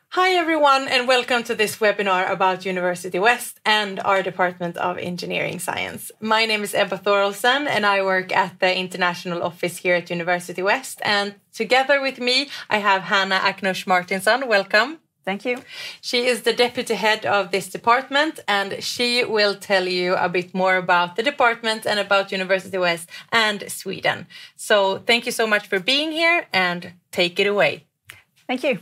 Hi everyone and welcome to this webinar about University West and our Department of Engineering Science. My name is Ebba Thorolsen and I work at the International Office here at University West, and together with me I have Hanna Aknouche-Martinsson. Welcome. Thank you. She is the deputy head of this department and she will tell you a bit more about the department and about University West and Sweden. So thank you so much for being here and take it away. Thank you.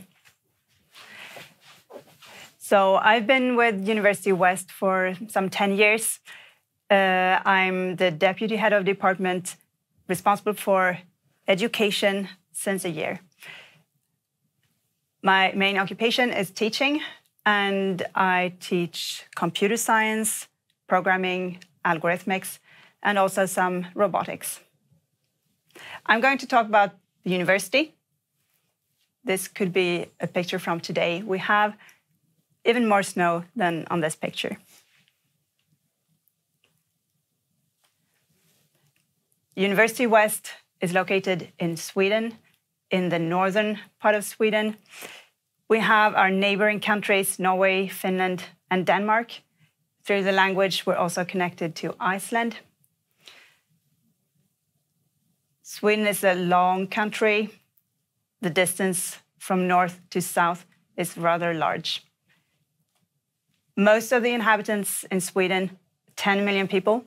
So I've been with University West for some 10 years. I'm the deputy head of department responsible for education since a year. My main occupation is teaching, and I teach computer science, programming, algorithmics, and also some robotics. I'm going to talk about the university. This could be a picture from today. We have even more snow than on this picture. University West is located in Sweden, in the northern part of Sweden. We have our neighboring countries, Norway, Finland, and Denmark. Through the language, we're also connected to Iceland. Sweden is a long country. The distance from north to south is rather large. Most of the inhabitants in Sweden, 10 million people,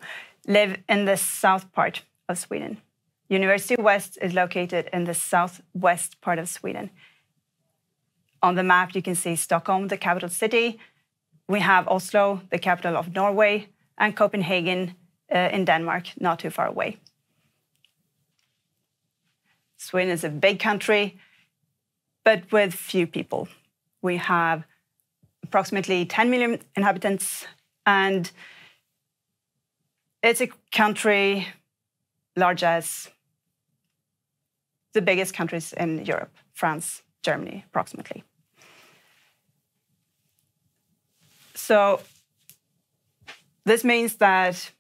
live in the south part of Sweden. University West is located in the southwest part of Sweden. On the map, you can see Stockholm, the capital city. We have Oslo, the capital of Norway, and Copenhagen in Denmark, not too far away. Sweden is a big country, but with few people. We have approximately 10 million inhabitants, and it's a country large as the biggest countries in Europe, France, Germany, approximately. So this means that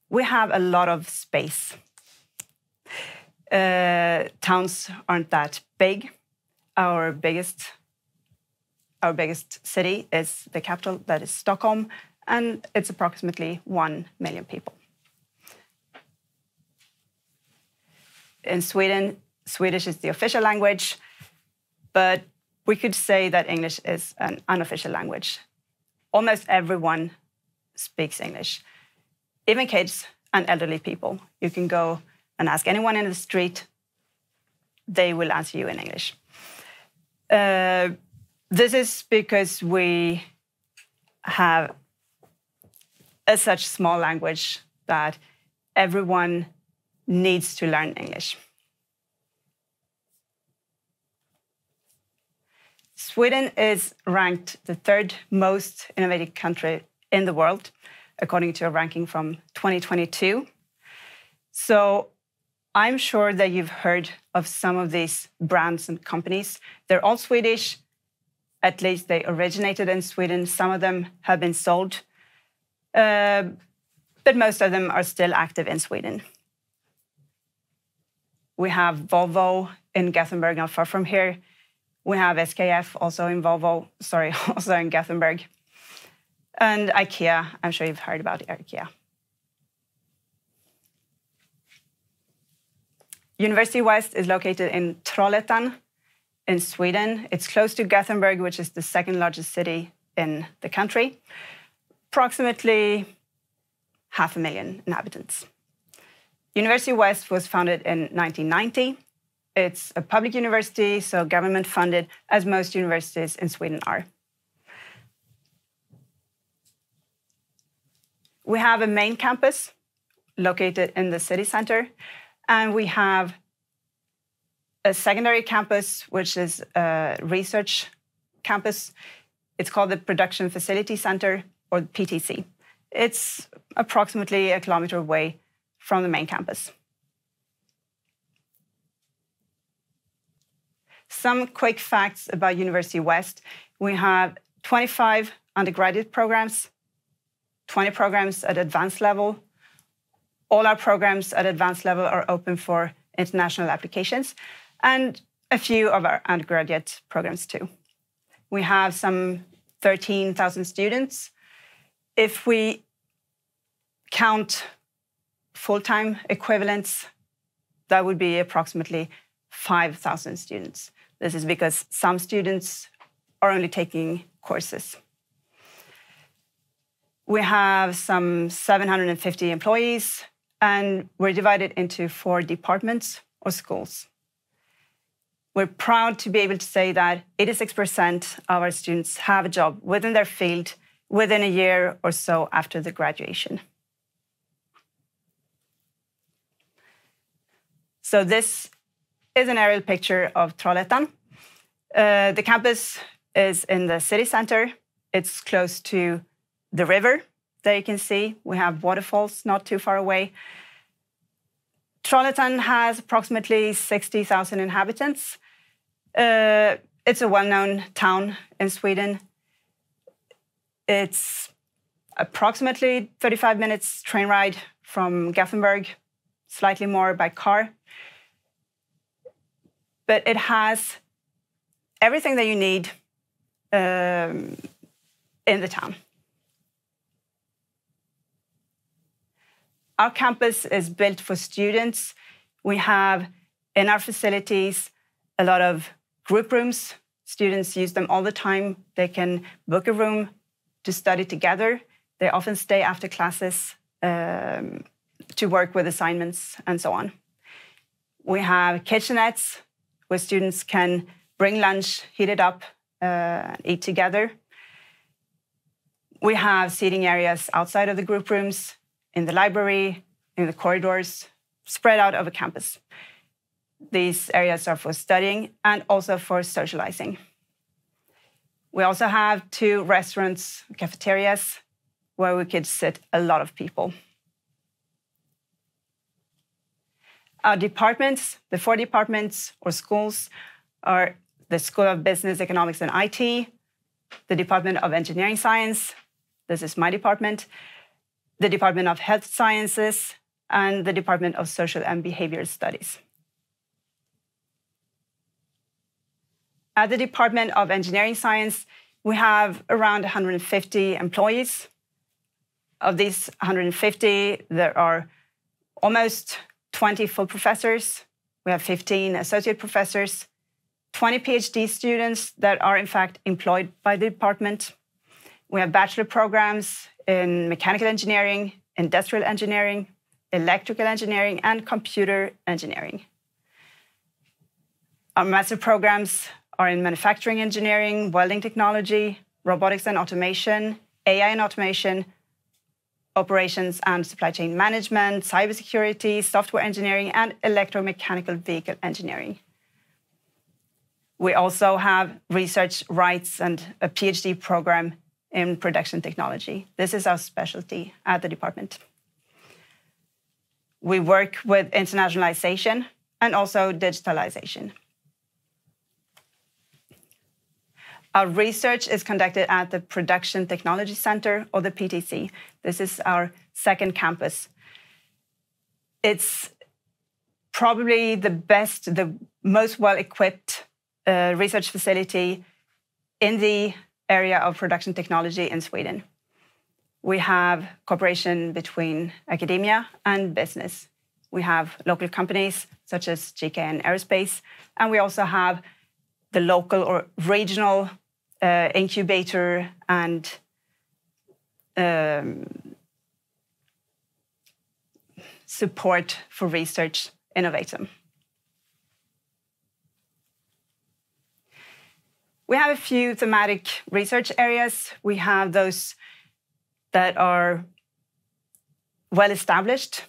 we have a lot of space. Towns aren't that big. Our biggest city is the capital, that is Stockholm, and it's approximately 1 million people. In Sweden, Swedish is the official language, but we could say that English is an unofficial language. Almost everyone speaks English, even kids and elderly people. You can go and ask anyone in the street, they will answer you in English. This is because we have such small language that everyone needs to learn English. Sweden is ranked the third most innovative country in the world, according to a ranking from 2022. So I'm sure that you've heard of some of these brands and companies. They're all Swedish. At least they originated in Sweden. Some of them have been sold, but most of them are still active in Sweden. We have Volvo in Gothenburg, not far from here. We have SKF also in also in Gothenburg. And IKEA, I'm sure you've heard about IKEA. University West is located in Trollhättan in Sweden. It's close to Gothenburg, which is the second largest city in the country. Approximately 500,000 inhabitants. University West was founded in 1990. It's a public university, so government funded, as most universities in Sweden are. We have a main campus located in the city center, and we have a secondary campus, which is a research campus. It's called the Production Facility Center, or PTC. It's approximately a kilometer away from the main campus. Some quick facts about University West. We have 25 undergraduate programs, 20 programs at advanced level. All our programs at advanced level are open for international applications. And a few of our undergraduate programs too. We have some 13,000 students. If we count full-time equivalents, that would be approximately 5,000 students. This is because some students are only taking courses. We have some 750 employees, and we're divided into 4 departments or schools. We're proud to be able to say that 86% of our students have a job within their field within a year or so after the graduation. So this is an aerial picture of Trollhättan. The campus is in the city center. It's close to the river. There you can see we have waterfalls not too far away. Trollhättan has approximately 60,000 inhabitants. It's a well-known town in Sweden. It's approximately 35 minutes train ride from Gothenburg, slightly more by car. But it has everything that you need in the town. Our campus is built for students. We have in our facilities a lot of group rooms. Students use them all the time. They can book a room to study together. They often stay after classes to work with assignments and so on. We have kitchenettes where students can bring lunch, heat it up, eat together. We have seating areas outside of the group rooms, in the library, in the corridors, spread out over campus. These areas are for studying and also for socializing. We also have 2 restaurants, cafeterias, where we could sit a lot of people. Our departments, the 4 departments or schools, are the School of Business, Economics and IT, the Department of Engineering Science, this is my department, the Department of Health Sciences, and the Department of Social and Behavioral Studies. At the Department of Engineering Science, we have around 150 employees. Of these 150, there are almost 20 full professors. We have 15 associate professors, 20 PhD students that are in fact employed by the department. We have bachelor programs in mechanical engineering, industrial engineering, electrical engineering, and computer engineering. Our master programs are in manufacturing engineering, welding technology, robotics and automation, AI and automation, operations and supply chain management, cybersecurity, software engineering, and electromechanical vehicle engineering. We also have research rights and a PhD program in production technology. This is our specialty at the department. We work with internationalization and also digitalization. Our research is conducted at the Production Technology Center, or the PTC. This is our second campus. It's probably the best, the most well-equipped research facility in the area of production technology in Sweden. We have cooperation between academia and business. We have local companies such as GKN Aerospace, and we also have the local or regional incubator and support for research innovation. We have a few thematic research areas. We have those that are well established: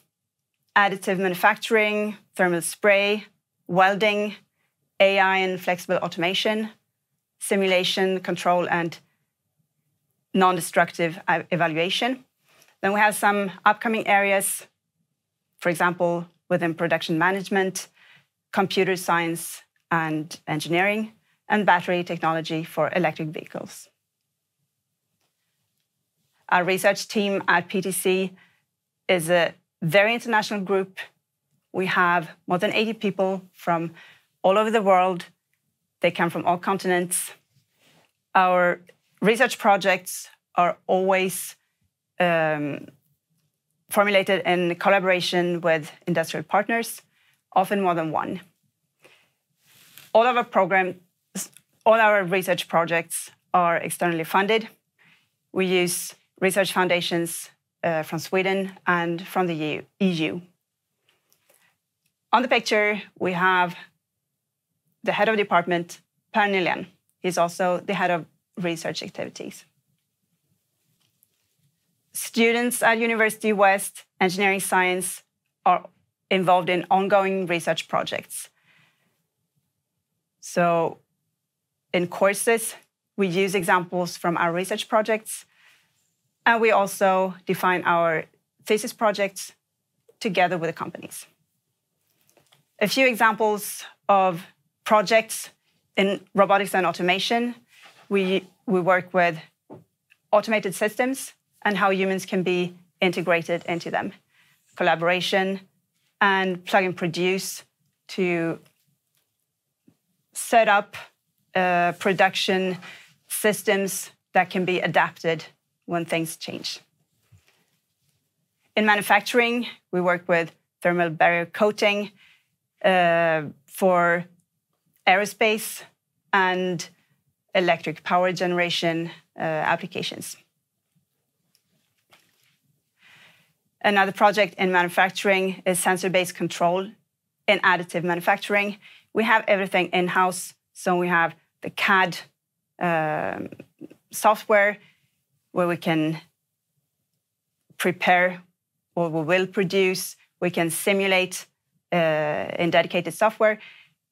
additive manufacturing, thermal spray, welding, AI and flexible automation, simulation, control, and non-destructive evaluation. Then we have some upcoming areas, for example, within production management, computer science and engineering, and battery technology for electric vehicles. Our research team at PTC is a very international group. We have more than 80 people from all over the world. They come from all continents. Our research projects are always formulated in collaboration with industrial partners, often more than one. All of our programs, all our research projects are externally funded. We use research foundations from Sweden and from the EU. On the picture, we have the head of department, Per Nylén. He's also the head of research activities. Students at University West Engineering Science are involved in ongoing research projects. So in courses, we use examples from our research projects, and we also define our thesis projects together with the companies. A few examples of projects in robotics and automation. We work with automated systems and how humans can be integrated into them. Collaboration and plug and produce to set up production systems that can be adapted when things change. In manufacturing, we work with thermal barrier coating for aerospace and electric power generation applications. Another project in manufacturing is sensor-based control in additive manufacturing. We have everything in-house, so we have the CAD software where we can prepare what we will produce. We can simulate in dedicated software.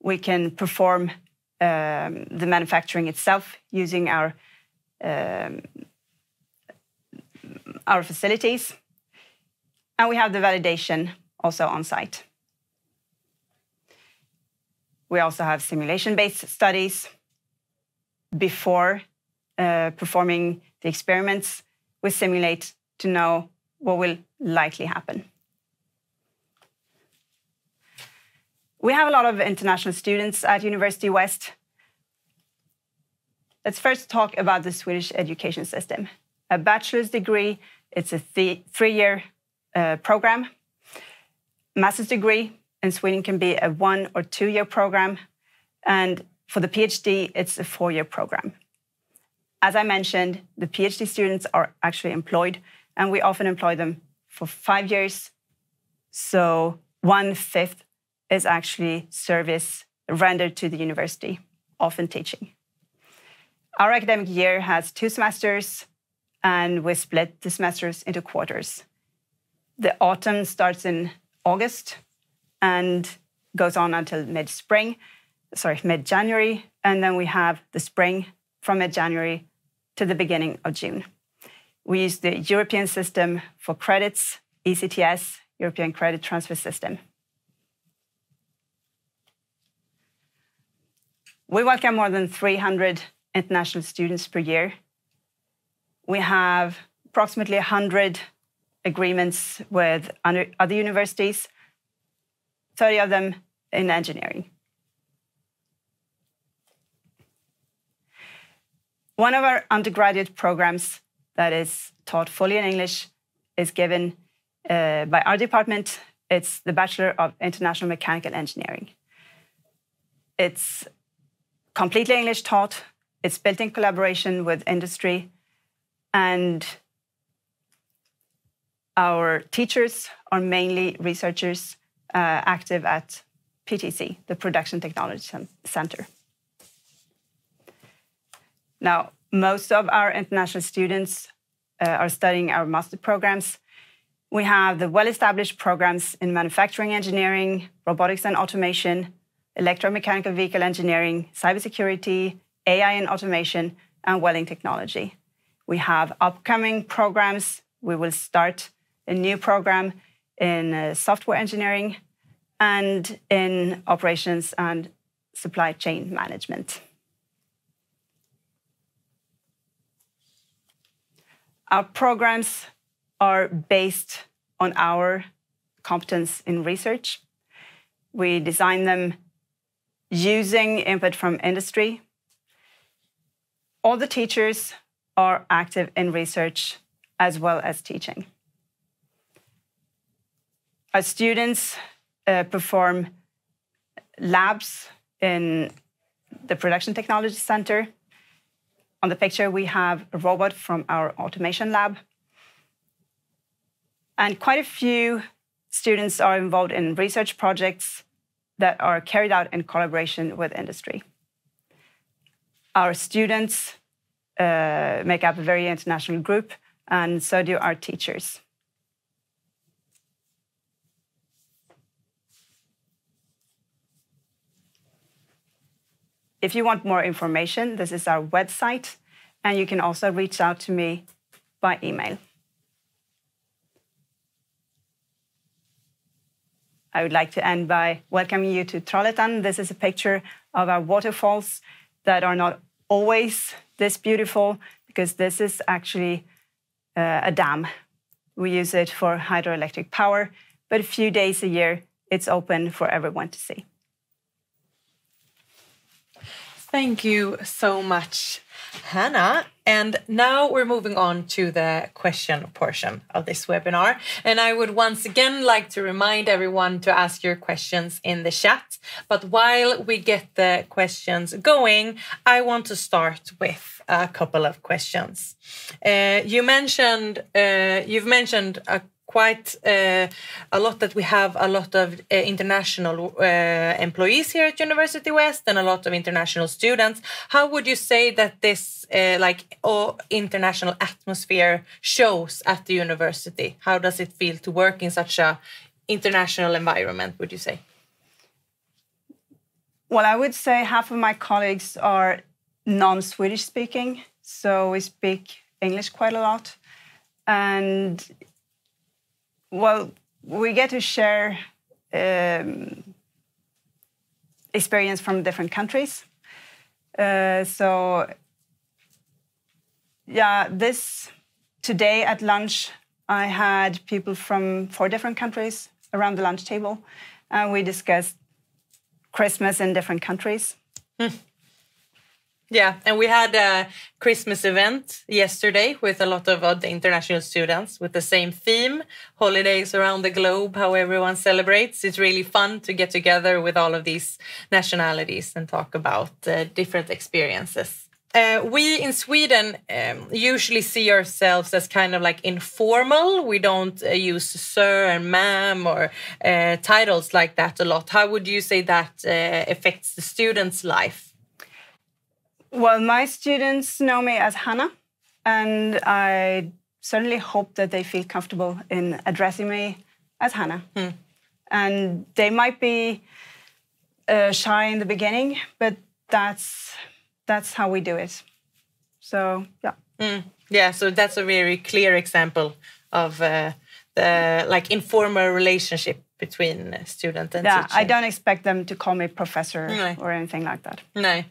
We can perform the manufacturing itself using our facilities. And we have the validation also on site. We also have simulation-based studies. Before performing the experiments, we simulate to know what will likely happen. We have a lot of international students at University West. Let's first talk about the Swedish education system. A bachelor's degree, it's a three-year program. Master's degree in Sweden can be a 1 or 2 year program. And for the PhD, it's a 4-year program. As I mentioned, the PhD students are actually employed, and we often employ them for 5 years. So 1/5 is actually service rendered to the university, often teaching. Our academic year has 2 semesters, and we split the semesters into quarters. The autumn starts in August and goes on until mid-January, and then we have the spring from mid-January to the beginning of June. We use the European system for credits, ECTS, European Credit Transfer System. We welcome more than 300 international students per year. We have approximately 100 agreements with other universities, 30 of them in engineering. One of our undergraduate programs that is taught fully in English is given by our department. It's the Bachelor of International Mechanical Engineering. It's completely English taught. It's built in collaboration with industry, and our teachers are mainly researchers active at PTC, the Production Technology Center. Now, most of our international students are studying our master programs. We have the well-established programs in manufacturing engineering, robotics and automation, electromechanical vehicle engineering, cybersecurity, AI and automation, and welding technology. We have upcoming programs. We will start a new program in software engineering and in operations and supply chain management. Our programs are based on our competence in research. We design them using input from industry. All the teachers are active in research as well as teaching. Our students perform labs in the Production Technology Center. On the picture, we have a robot from our automation lab. And quite a few students are involved in research projects that are carried out in collaboration with industry. Our students make up a very international group, and so do our teachers. If you want more information, this is our website, and you can also reach out to me by email. I would like to end by welcoming you to Trollhättan. This is a picture of our waterfalls that are not always this beautiful, because this is actually a dam. We use it for hydroelectric power, but a few days a year, it's open for everyone to see. Thank you so much, Hanna. And now we're moving on to the question portion of this webinar. And I would once again like to remind everyone to ask your questions in the chat. But while we get the questions going, I want to start with a couple of questions. You've mentioned quite a lot that we have a lot of international employees here at University West and a lot of international students. How would you say that this international atmosphere shows at the university? How does it feel to work in such a international environment, would you say? Well, I would say half of my colleagues are non-Swedish speaking, so we speak English quite a lot. And well, we get to share experience from different countries. Today at lunch, I had people from 4 different countries around the lunch table, and we discussed Christmas in different countries. Yeah, and we had a Christmas event yesterday with a lot of other international students with the same theme, holidays around the globe, how everyone celebrates. It's really fun to get together with all of these nationalities and talk about different experiences. We in Sweden usually see ourselves as kind of like informal. We don't use sir and ma'am or titles like that a lot. How would you say that affects the student's life? Well, my students know me as Hanna, and I certainly hope that they feel comfortable in addressing me as Hanna. And they might be shy in the beginning, but that's how we do it. So, yeah. Yeah, so that's a very clear example of the informal relationship between student and teacher. I don't expect them to call me professor or anything like that. No.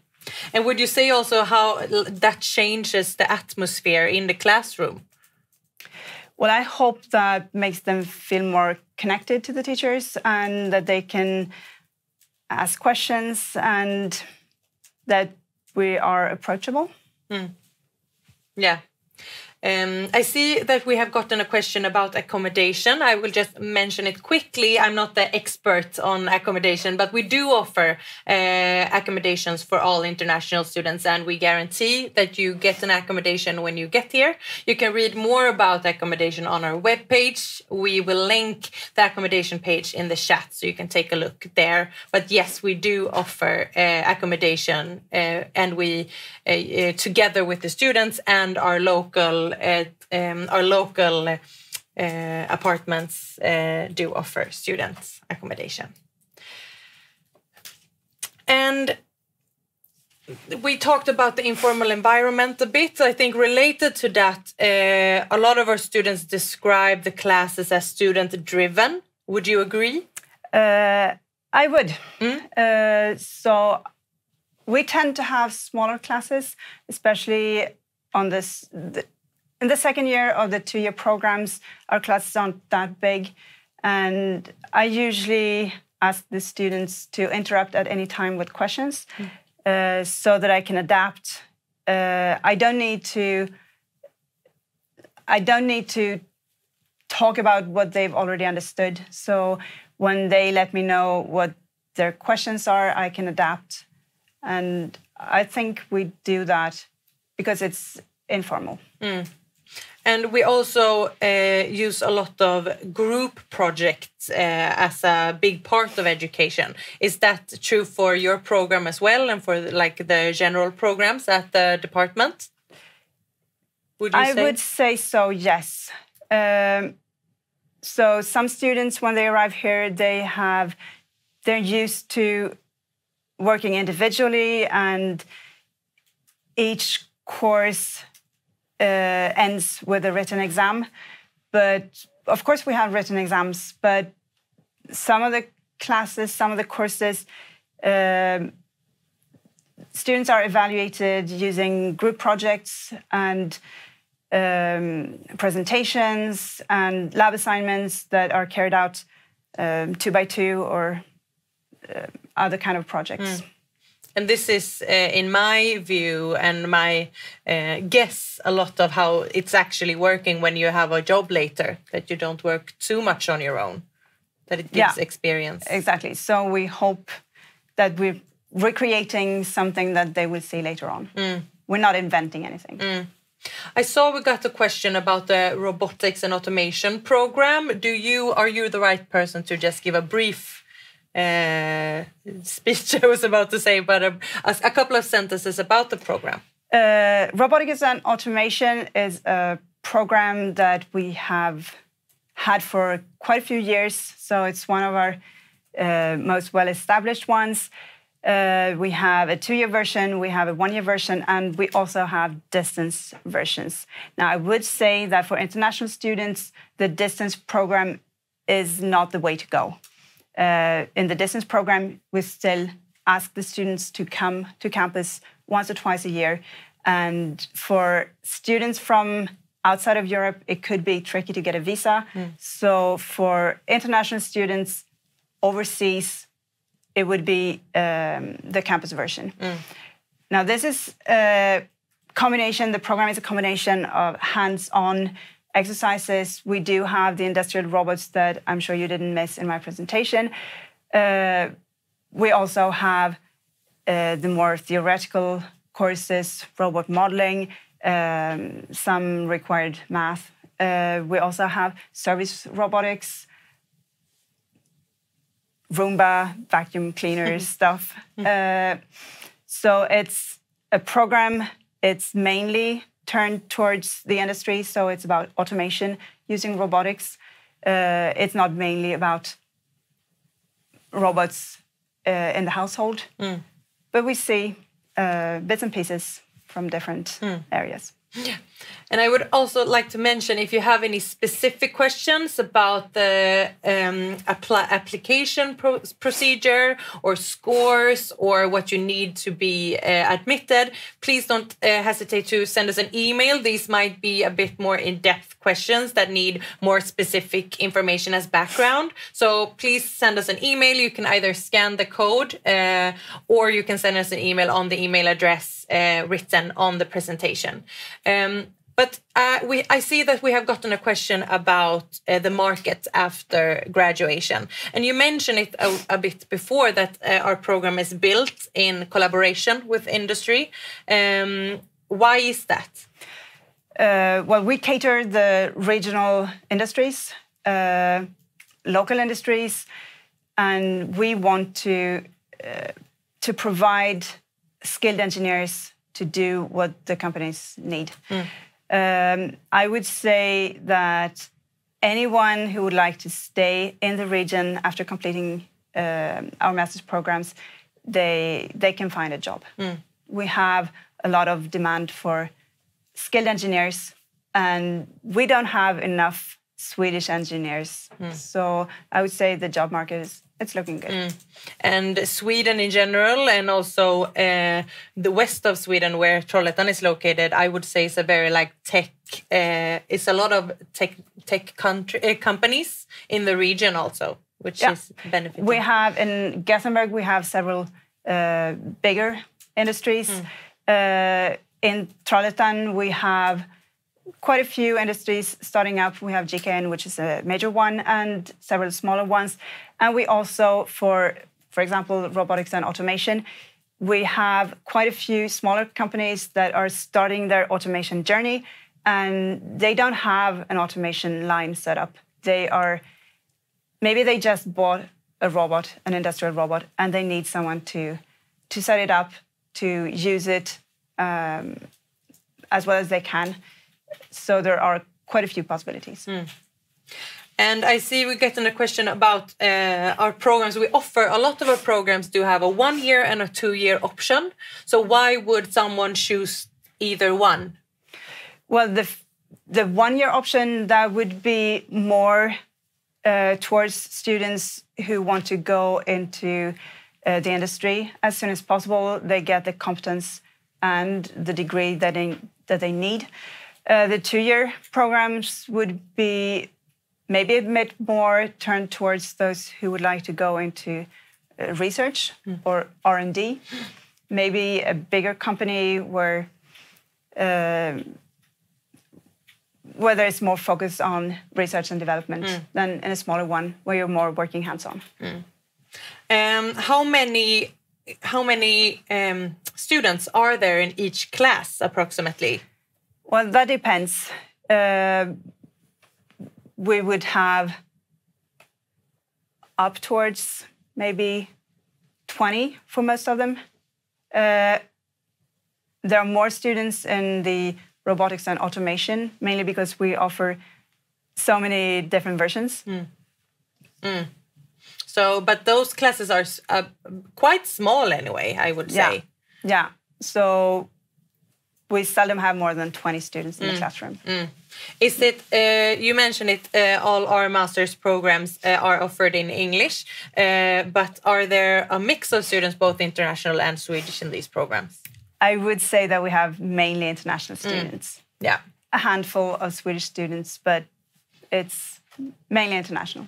And would you say also how that changes the atmosphere in the classroom? Well, I hope that makes them feel more connected to the teachers and that they can ask questions and that we are approachable. Yeah. I see that we have gotten a question about accommodation. I will just mention it quickly. I'm not the expert on accommodation, but we do offer accommodations for all international students, and we guarantee that you get an accommodation when you get here. You can read more about accommodation on our webpage. We will link the accommodation page in the chat, so you can take a look there. But yes, we do offer accommodation, and we, together with the students and our local apartments do offer students accommodation. And we talked about the informal environment a bit. I think related to that, a lot of our students describe the classes as student-driven. Would you agree? I would. So we tend to have smaller classes, especially on this. In the second year of the 2-year programs, our classes aren't that big. And I usually ask the students to interrupt at any time with questions so that I can adapt. I don't need to talk about what they've already understood. So when they let me know what their questions are, I can adapt. And I think we do that because it's informal. And we also use a lot of group projects as a big part of education. Is that true for your program as well, and for like the general programs at the department? I would say so, yes. So some students, when they arrive here, they're used to working individually, and each course ends with a written exam. But of course we have written exams, but some of the classes, some of the courses, students are evaluated using group projects and presentations and lab assignments that are carried out 2 by 2 or other kind of projects. And this is, in my view and my guess, a lot of how it's actually working when you have a job later, that you don't work too much on your own, that it gives experience. Exactly. So we hope that we're recreating something that they will see later on. We're not inventing anything. I saw we got a question about the robotics and automation program. Are you the right person to just give a brief speech, I was about to say, but a couple of sentences about the program? Robotics and automation is a program that we have had for quite a few years. So it's one of our most well-established ones. We have a 2-year version, we have a 1-year version, and we also have distance versions. Now, I would say that for international students, the distance program is not the way to go. In the distance program, we still ask the students to come to campus once or twice a year. And for students from outside of Europe, it could be tricky to get a visa. So for international students overseas, it would be the campus version. Now, this is a combination, the program is a combination of hands-on exercises. We do have the industrial robots that I'm sure you didn't miss in my presentation. We also have the more theoretical courses, robot modeling, some required math. We also have service robotics, Roomba, vacuum cleaners, stuff. So it's a program, it's mainly turned towards the industry, so it's about automation using robotics. It's not mainly about robots in the household, but we see bits and pieces from different areas. Yeah. And I would also like to mention, if you have any specific questions about the application procedure or scores or what you need to be admitted, please don't hesitate to send us an email. These might be a bit more in-depth questions that need more specific information as background. So please send us an email. You can either scan the code or you can send us an email on the email address written on the presentation. But I see that we have gotten a question about the market after graduation. And you mentioned it a bit before, that our program is built in collaboration with industry. Why is that? Well, we cater the regional industries, local industries, and we want to provide skilled engineers to do what the companies need. I would say that anyone who would like to stay in the region after completing our master's programs, they can find a job. We have a lot of demand for skilled engineers, and we don't have enough Swedish engineers. So I would say the job market it's looking good. And Sweden in general, and also the west of Sweden, where Trollhättan is located, I would say is a very tech. It's a lot of tech companies in the region also. which is benefiting? We have in Gothenburg, we have several bigger industries. In Trollhättan, we have quite a few industries starting up. We have GKN, which is a major one, and several smaller ones. And we also, for example, robotics and automation, we have quite a few smaller companies that are starting their automation journey, and they don't have an automation line set up. Maybe they just bought a robot, an industrial robot, and they need someone to set it up, to use it as well as they can. So there are quite a few possibilities. And I see we get a question about our programs. We offer, a lot of our programs do have a 1-year and a 2-year option. So why would someone choose either one? Well, the 1-year option, that would be more towards students who want to go into the industry as soon as possible. They get the competence and the degree that they need. The 2-year programs would be maybe a bit more turned towards those who would like to go into research or R&D. Maybe a bigger company where there's more focus on research and development than in a smaller one where you're more working hands-on. How many students are there in each class, approximately? Well, that depends. We would have up towards maybe 20 for most of them. There are more students in the robotics and automation, mainly because we offer so many different versions. So, but those classes are quite small anyway, I would say. Yeah. So we seldom have more than 20 students in the classroom. Is it, you mentioned it, all our master's programs are offered in English, but are there a mix of students, both international and Swedish, in these programs? I would say that we have mainly international students. Yeah. A handful of Swedish students, but it's mainly international.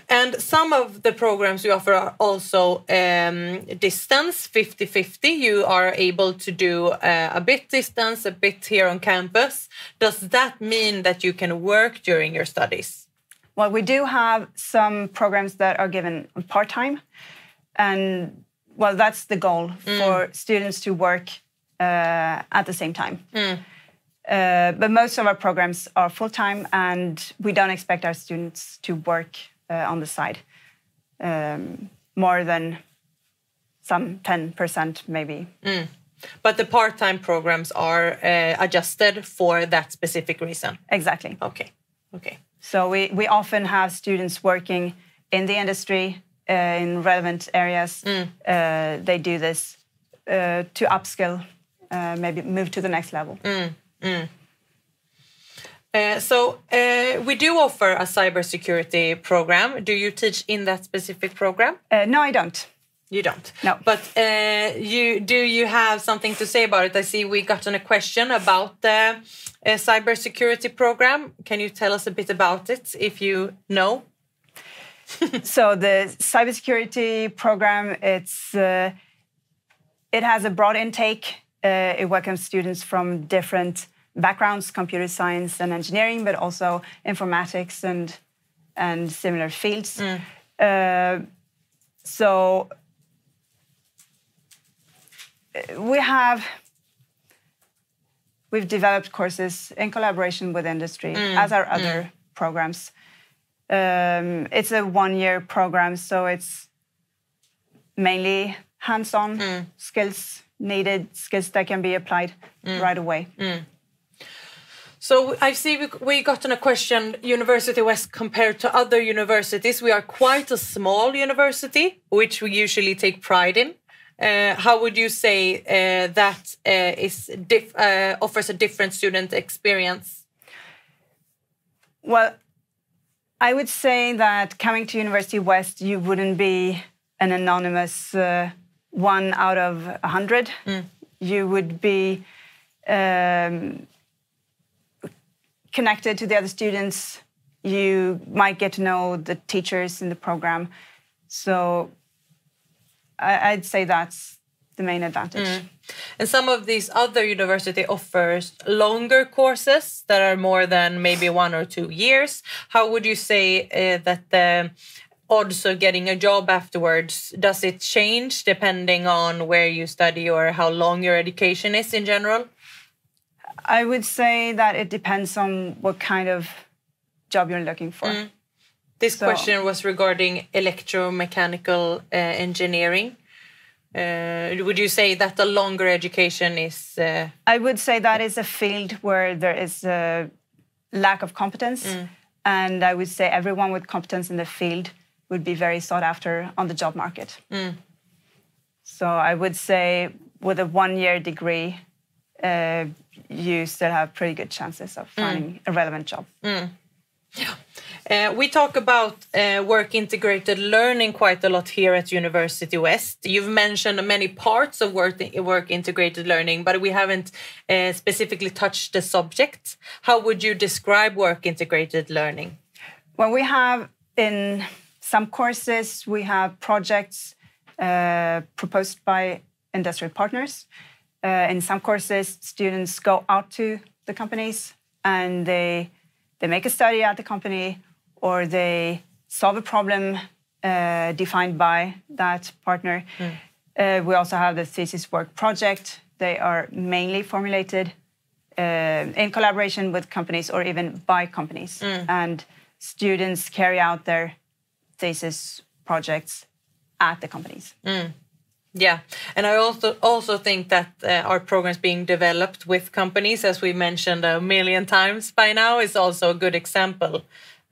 And some of the programs we offer are also distance, 50-50. You are able to do a bit distance, a bit here on campus. Does that mean that you can work during your studies? Well, we do have some programs that are given part-time. And, well, that's the goal, for students to work at the same time. But most of our programs are full-time, and we don't expect our students to work on the side more than some 10% maybe. But the part-time programs are adjusted for that specific reason? Exactly. Okay. So we often have students working in the industry in relevant areas. They do this to upskill, maybe move to the next level. So we do offer a cybersecurity program. Do you teach in that specific program? No, I don't. You don't? No. But do you have something to say about it? I see we got a question about the cybersecurity program. Can you tell us a bit about it, if you know? So the cybersecurity program, it has a broad intake. It welcomes students from different backgrounds, computer science and engineering, but also informatics and similar fields. So we've developed courses in collaboration with industry, as our other programs. It's a 1-year program, so it's mainly hands-on skills needed, skills that can be applied right away. So I see we gotten a question, University West compared to other universities. We are quite a small university, which we usually take pride in. How would you say that offers a different student experience? Well, I would say that coming to University West, you wouldn't be an anonymous 1 out of 100. You would be connected to the other students. you might get to know the teachers in the program. So I'd say that's the main advantage. And some of these other university offers longer courses that are more than maybe 1 or 2 years. How would you say that the odds of getting a job afterwards, does it change depending on where you study or how long your education is in general? I would say that it depends on what kind of job you're looking for. This question was regarding electromechanical engineering. Would you say that the longer education is... I would say that is a field where there is a lack of competence. And I would say everyone with competence in the field would be very sought after on the job market. So I would say with a 1-year degree, you still have pretty good chances of finding a relevant job. We talk about work-integrated learning quite a lot here at University West. You've mentioned many parts of work-integrated learning, but we haven't specifically touched the subject. How would you describe work-integrated learning? Well, we have in some courses, we have projects proposed by industrial partners. In some courses, students go out to the companies and they make a study at the company, or they solve a problem defined by that partner. We also have the thesis work project. They are mainly formulated in collaboration with companies or even by companies. And students carry out their thesis projects at the companies. Yeah, and I also think that our programs being developed with companies, as we mentioned a million times by now, is also a good example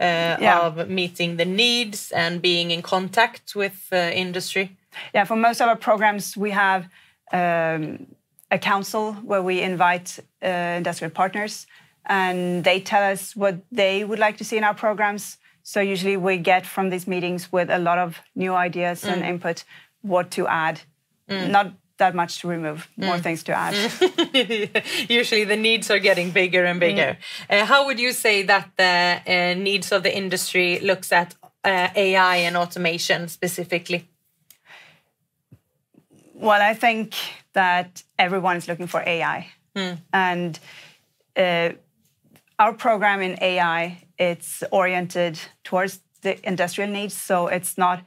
of meeting the needs and being in contact with industry. Yeah, for most of our programs, we have a council where we invite industrial partners, and they tell us what they would like to see in our programs. So usually we get from these meetings with a lot of new ideas and input, what to add. Not that much to remove, more things to add. Usually the needs are getting bigger and bigger. How would you say that the needs of the industry looks at AI and automation specifically? Well, I think that everyone is looking for AI. And our program in AI, it's oriented towards the industrial needs. So it's not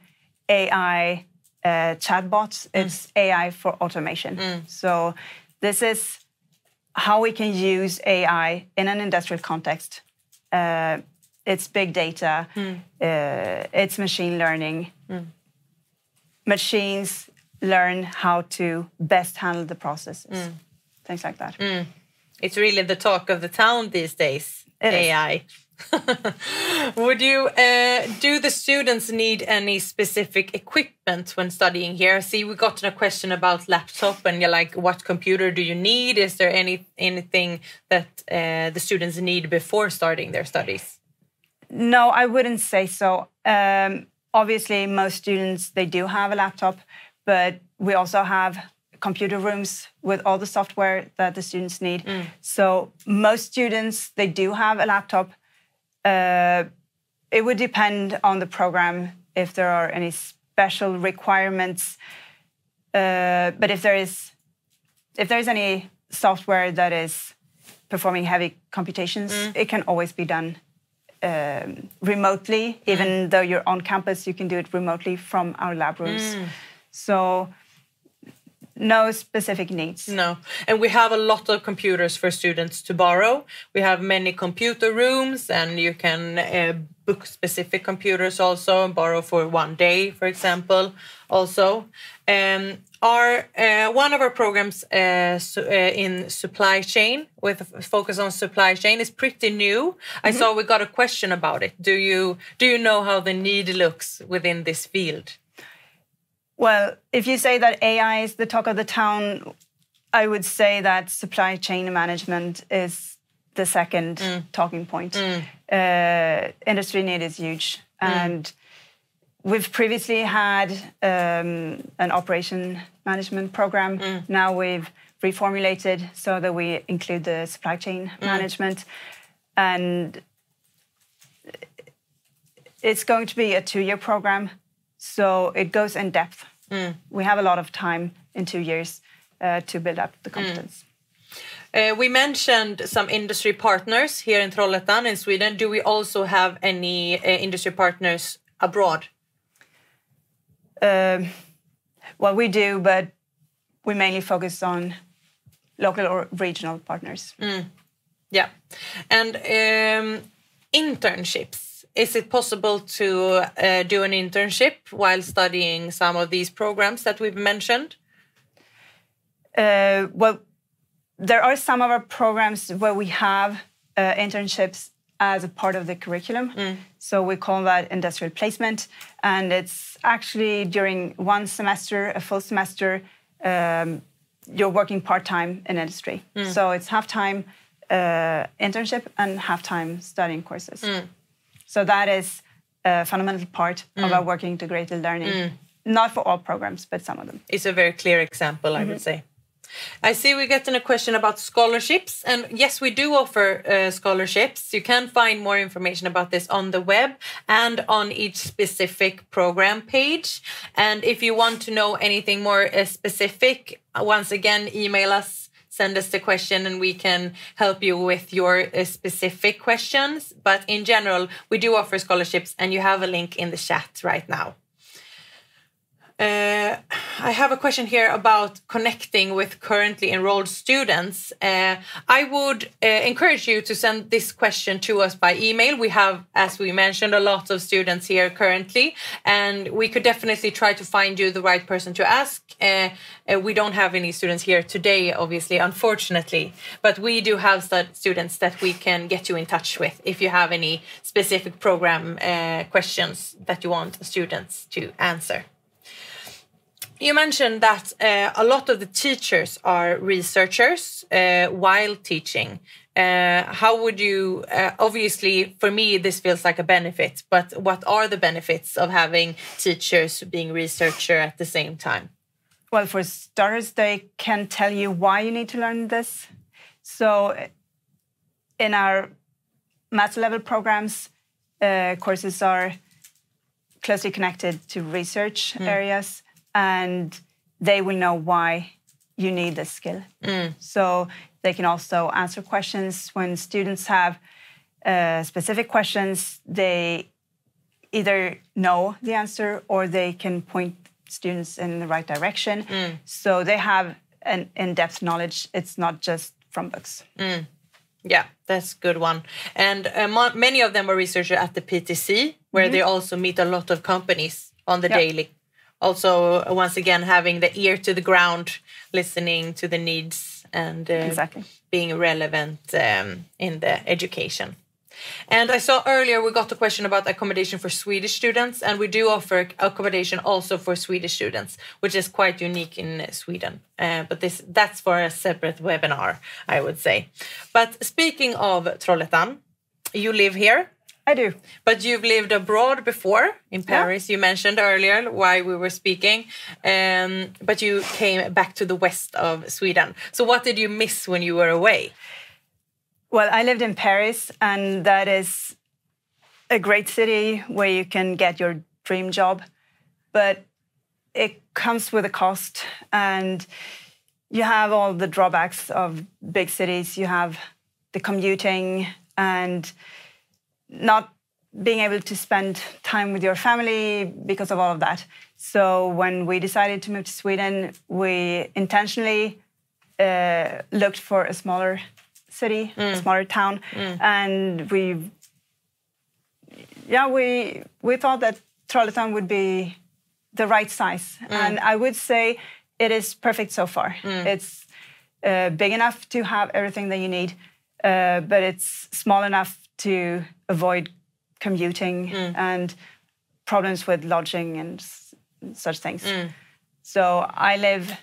AI chatbots, it's AI for automation. So this is how we can use AI in an industrial context. It's big data, it's machine learning. Machines learn how to best handle the processes, things like that. It's really the talk of the town these days, AI. Would you, do the students need any specific equipment when studying here? See, we got a question about laptop, and you're like, what computer do you need? Is there anything that the students need before starting their studies? No, I wouldn't say so. Obviously, most students, they do have a laptop, but we also have computer rooms with all the software that the students need. So most students, they do have a laptop. It would depend on the program if there are any special requirements. But if there is any software that is performing heavy computations, it can always be done remotely. Even though you're on campus, you can do it remotely from our lab rooms. So no specific needs. No. And we have a lot of computers for students to borrow. We have many computer rooms, and you can book specific computers also, borrow for 1 day, for example, also. One of our programs in supply chain, with a focus on supply chain, is pretty new. I saw we got a question about it. Do you know how the need looks within this field? Well, if you say that AI is the talk of the town, I would say that supply chain management is the second talking point. Industry need is huge. And we've previously had an operation management program. Now we've reformulated so that we include the supply chain management. And It's going to be a 2-year program, so it goes in depth. We have a lot of time in 2 years to build up the competence. We mentioned some industry partners here in Trollhättan in Sweden. Do we also have any industry partners abroad? Well, we do, but we mainly focus on local or regional partners. Yeah. And internships. Is it possible to do an internship while studying some of these programs that we've mentioned? Well, there are some of our programs where we have internships as a part of the curriculum. So we call that industrial placement. And it's actually during one semester, a full semester, you're working part-time in industry. So it's half-time internship and half-time studying courses. So that is a fundamental part of our working integrated learning. Not for all programs, but some of them. It's a very clear example, I would say. I see we're getting a question about scholarships. And yes, we do offer scholarships. You can find more information about this on the web and on each specific program page. And if you want to know anything more specific, once again, email us, send us the question, and we can help you with your specific questions. But in general, we do offer scholarships, and you have a link in the chat right now. I have a question here about connecting with currently enrolled students. I would encourage you to send this question to us by email. We have, as we mentioned, a lot of students here currently, and we could definitely try to find you the right person to ask. We don't have any students here today, obviously, unfortunately, but we do have students that we can get you in touch with if you have any specific program questions that you want students to answer. You mentioned that a lot of the teachers are researchers while teaching. How would you, obviously, for me, this feels like a benefit, but what are the benefits of having teachers being researcher at the same time? Well, for starters, they can tell you why you need to learn this. So in our master level programs, courses are closely connected to research areas, and they will know why you need this skill. So they can also answer questions. When students have specific questions, they either know the answer or they can point students in the right direction. So they have an in-depth knowledge. It's not just from books. Yeah, that's a good one. And many of them are researchers at the PTC, where they also meet a lot of companies on the daily. Also, once again, having the ear to the ground, listening to the needs and being relevant in the education. And I saw earlier we got a question about accommodation for Swedish students, and we do offer accommodation also for Swedish students, which is quite unique in Sweden. But that's for a separate webinar, I would say. But speaking of Trollhättan, you live here. I do. But you've lived abroad before, in Paris. You mentioned earlier while we were speaking. But you came back to the west of Sweden. So what did you miss when you were away? Well, I lived in Paris, and that is a great city where you can get your dream job. But it comes with a cost, and you have all the drawbacks of big cities. You have the commuting and not being able to spend time with your family because of all of that. So when we decided to move to Sweden, we intentionally looked for a smaller city, a smaller town, and we thought that Trollhättan would be the right size. And I would say it is perfect so far. It's big enough to have everything that you need, but it's small enough to avoid commuting and problems with lodging and such things. So I live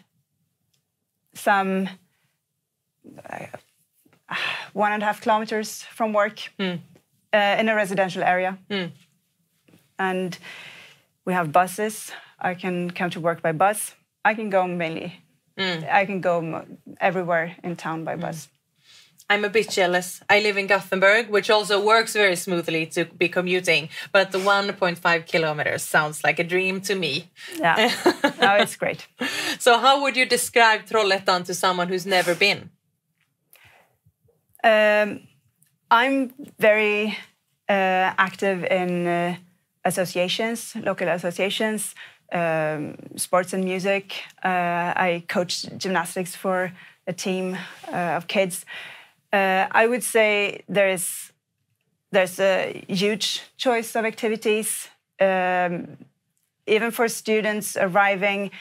some 1.5 kilometers from work in a residential area. And we have buses. I can come to work by bus. I can go everywhere in town by bus. I'm a bit jealous. I live in Gothenburg, which also works very smoothly to be commuting. But the 1.5 kilometers sounds like a dream to me. Yeah, no, it's great. So how would you describe Trollhättan to someone who's never been? I'm very active in associations, local associations, sports and music. I coach gymnastics for a team of kids. I would say there's a huge choice of activities. Even for students arriving,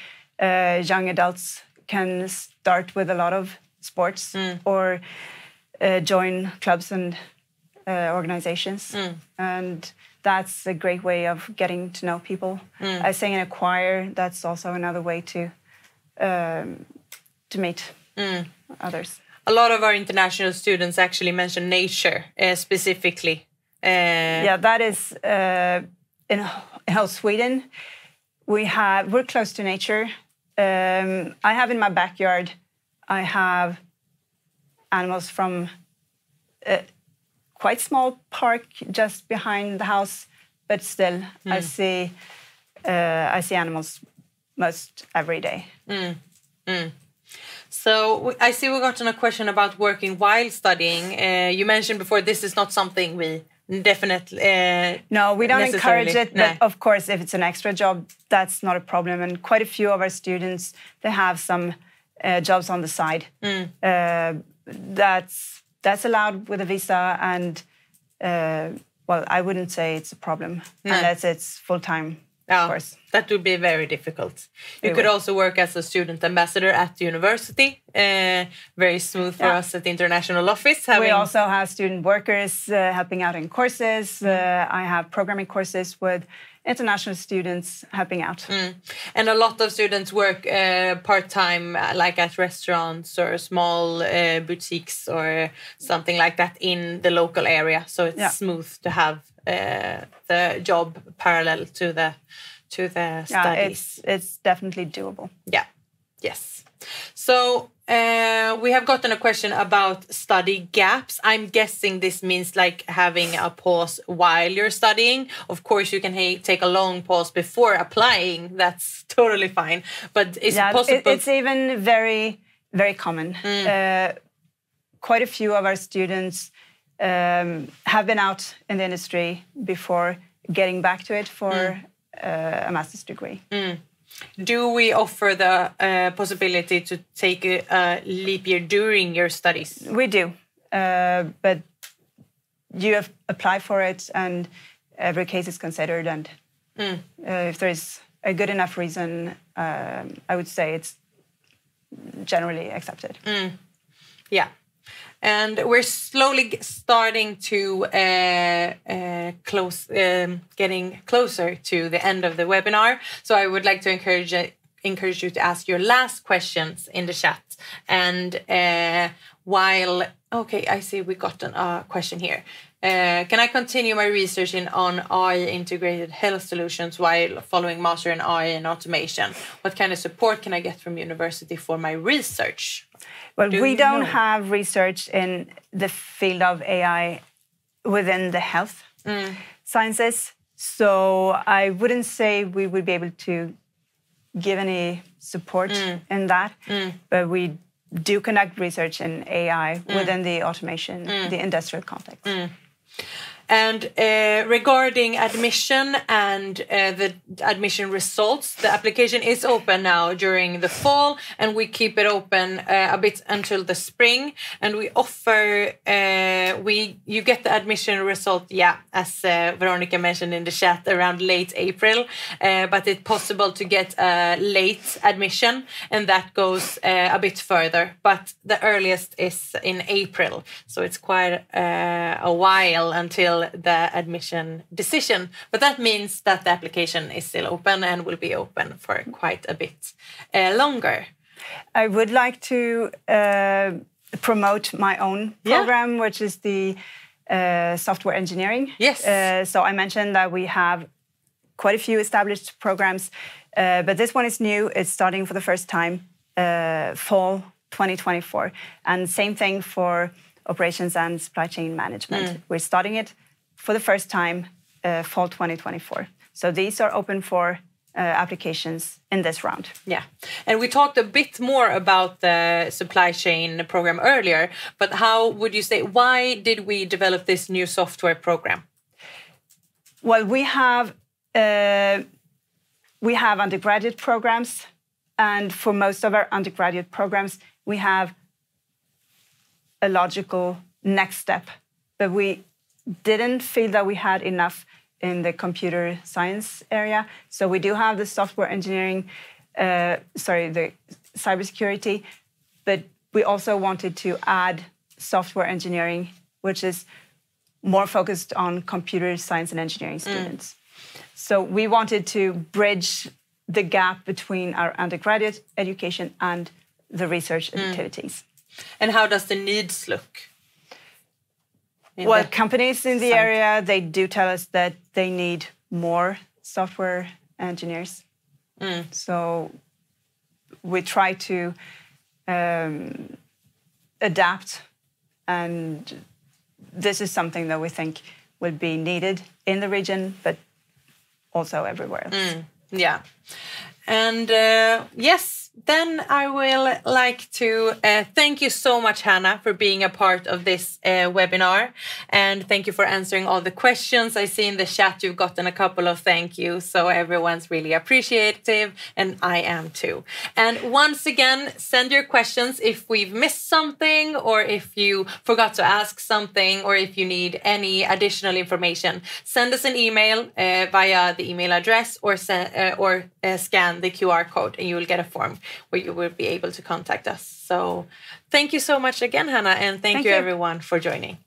young adults can start with a lot of sports or join clubs and organizations. And that's a great way of getting to know people. I sing in a choir. That's also another way to meet others. A lot of our international students actually mention nature specifically. Yeah, that is in Sweden. We're close to nature. I have in my backyard, I have animals from a quite small park just behind the house, but still I see animals most every day. So I see we got on a question about working while studying. You mentioned before this is not something we definitely no, we don't encourage it. No. But of course, if it's an extra job, that's not a problem. And quite a few of our students, they have some jobs on the side. That's allowed with a visa, and well, I wouldn't say it's a problem unless it's full time. Of course. That would be very difficult. You could also work as a student ambassador at the university. Very smooth for us at the international office. We also have student workers helping out in courses. I have programming courses with international students helping out. And a lot of students work part-time, like at restaurants or small boutiques or something like that in the local area. So it's smooth to have the job parallel to the studies. Yeah, it's definitely doable. Yeah. Yes. So we have gotten a question about study gaps. I'm guessing this means like having a pause while you're studying. Of course, you can take a long pause before applying. That's totally fine. But is it possible? It's even very, very common. Quite a few of our students have been out in the industry before getting back to it for a master's degree. Do we offer the possibility to take a leap year during your studies? We do, but you have applied for it, and every case is considered. And if there is a good enough reason, I would say it's generally accepted. Yeah. And we're slowly starting to getting closer to the end of the webinar. So I would like to encourage you to ask your last questions in the chat. And I see we got a question here. Can I continue my research on AI integrated health solutions while following master in AI and automation? What kind of support can I get from university for my research? Well, we don't have research in the field of AI within the health sciences. So I wouldn't say we would be able to give any support in that. But we do conduct research in AI within the automation, the industrial context. And regarding admission and the admission results, the application is open now during the fall, and we keep it open a bit until the spring. And we offer, you get the admission result, as Veronica mentioned in the chat, around late April. But it's possible to get a late admission, and that goes a bit further. But the earliest is in April, so it's quite a while until the admission decision, but that means that the application is still open and will be open for quite a bit longer. I would like to promote my own program, which is the software engineering. Yes. So I mentioned that we have quite a few established programs, but this one is new. It's starting for the first time, fall 2024. And same thing for operations and supply chain management. We're starting it for the first time fall 2024. So these are open for applications in this round. Yeah, and we talked a bit more about the supply chain program earlier, but how would you say, why did we develop this new software program? Well, we have undergraduate programs, and for most of our undergraduate programs, we have a logical next step, but we didn't feel that we had enough in the computer science area. So we do have the software engineering, the cybersecurity, but we also wanted to add software engineering, which is more focused on computer science and engineering students. So we wanted to bridge the gap between our undergraduate education and the research activities. And how does the needs look? Well, companies in the area, they do tell us that they need more software engineers. So we try to adapt, and this is something that we think will be needed in the region, but also everywhere else. Yeah. And yes, then I will like to thank you so much, Hanna, for being a part of this webinar. And thank you for answering all the questions. I see in the chat you've gotten a couple of thank yous, so everyone's really appreciative, and I am too. And once again, send your questions if we've missed something, or if you forgot to ask something, or if you need any additional information. Send us an email via the email address, or scan the QR code, and you will get a form where you will be able to contact us. So thank you so much again, Hanna, and thank you everyone for joining.